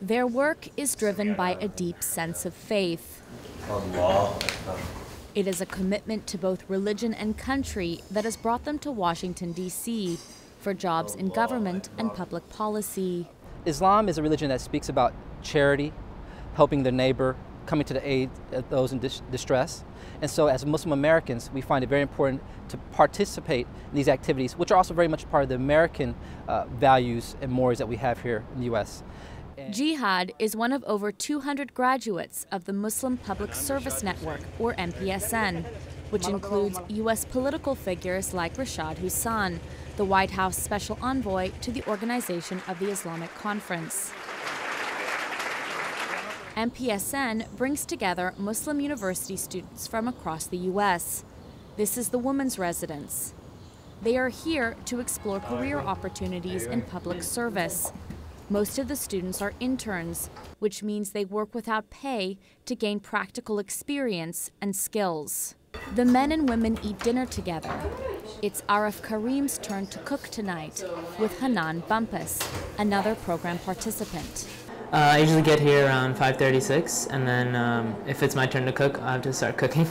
Their work is driven by a deep sense of faith. It is a commitment to both religion and country that has brought them to Washington, D.C. for jobs in government and public policy. Islam is a religion that speaks about charity, helping their neighbor, coming to the aid of those in distress. And so as Muslim Americans, we find it very important to participate in these activities, which are also very much part of the American values and mores that we have here in the U.S. Jihad is one of over 200 graduates of the Muslim Public Service Network, or MPSN, which includes U.S. political figures like Rashad Hussain, the White House Special Envoy to the Organization of the Islamic Conference. MPSN brings together Muslim university students from across the U.S. This is the women's residence. They are here to explore career opportunities in public service. Most of the students are interns, which means they work without pay to gain practical experience and skills. The men and women eat dinner together. It's Arif Karim's turn to cook tonight with Hanan Bumpus, another program participant. I usually get here around 5:36, and then if it's my turn to cook, I have to start cooking.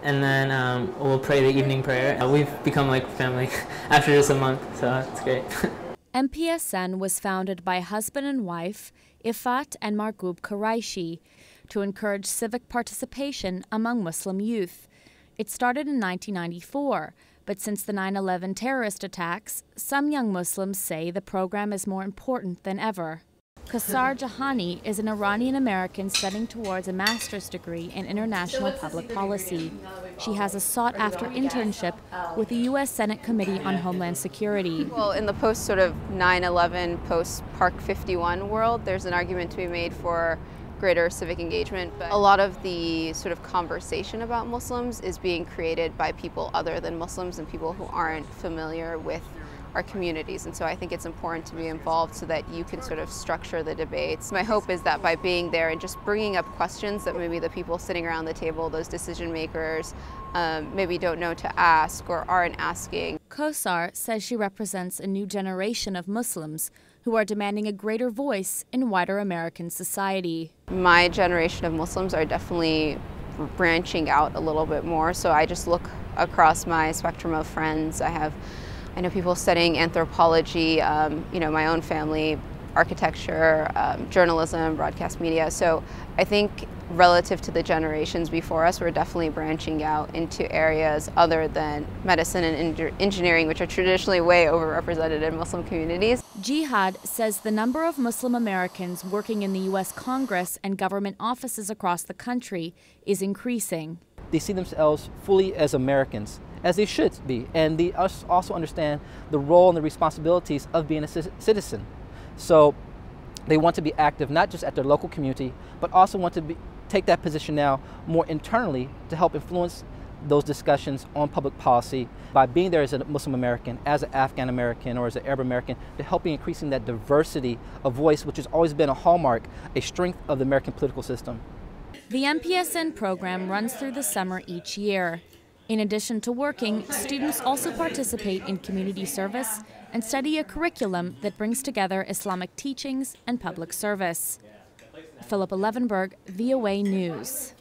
And then we'll pray the evening prayer. We've become like family after just a month, so it's great. MPSN was founded by husband and wife, Ifat and Margub Quraishi, to encourage civic participation among Muslim youth. It started in 1994, but since the 9/11 terrorist attacks, some young Muslims say the program is more important than ever. Kausar Jahani is an Iranian-American studying towards a master's degree in international public policy. She has a sought-after internship with the U.S. Senate Committee on Homeland Security. Well, in the post sort of 9/11, post-Park 51 world, there's an argument to be made for greater civic engagement, but a lot of the sort of conversation about Muslims is being created by people other than Muslims and people who aren't familiar with our communities, and so I think it's important to be involved so that you can sort of structure the debates. My hope is that by being there and just bringing up questions that maybe the people sitting around the table, those decision makers, maybe don't know to ask or aren't asking. Kausar says she represents a new generation of Muslims who are demanding a greater voice in wider American society. My generation of Muslims are definitely branching out a little bit more, so I just look across my spectrum of friends. I know people studying anthropology, my own family, architecture, journalism, broadcast media. So I think relative to the generations before us, we're definitely branching out into areas other than medicine and engineering, which are traditionally way overrepresented in Muslim communities. Jihad says the number of Muslim Americans working in the U.S. Congress and government offices across the country is increasing. They see themselves fully as Americans, as they should be, and they also understand the role and the responsibilities of being a citizen. So they want to be active not just at their local community, but also want to take that position now more internally to help influence those discussions on public policy by being there as a Muslim American, as an Afghan American, or as an Arab American, to help in increasing that diversity of voice, which has always been a hallmark, a strength of the American political system. The MPSN program runs through the summer each year. In addition to working, students also participate in community service and study a curriculum that brings together Islamic teachings and public service. Philippa Levenberg, VOA News.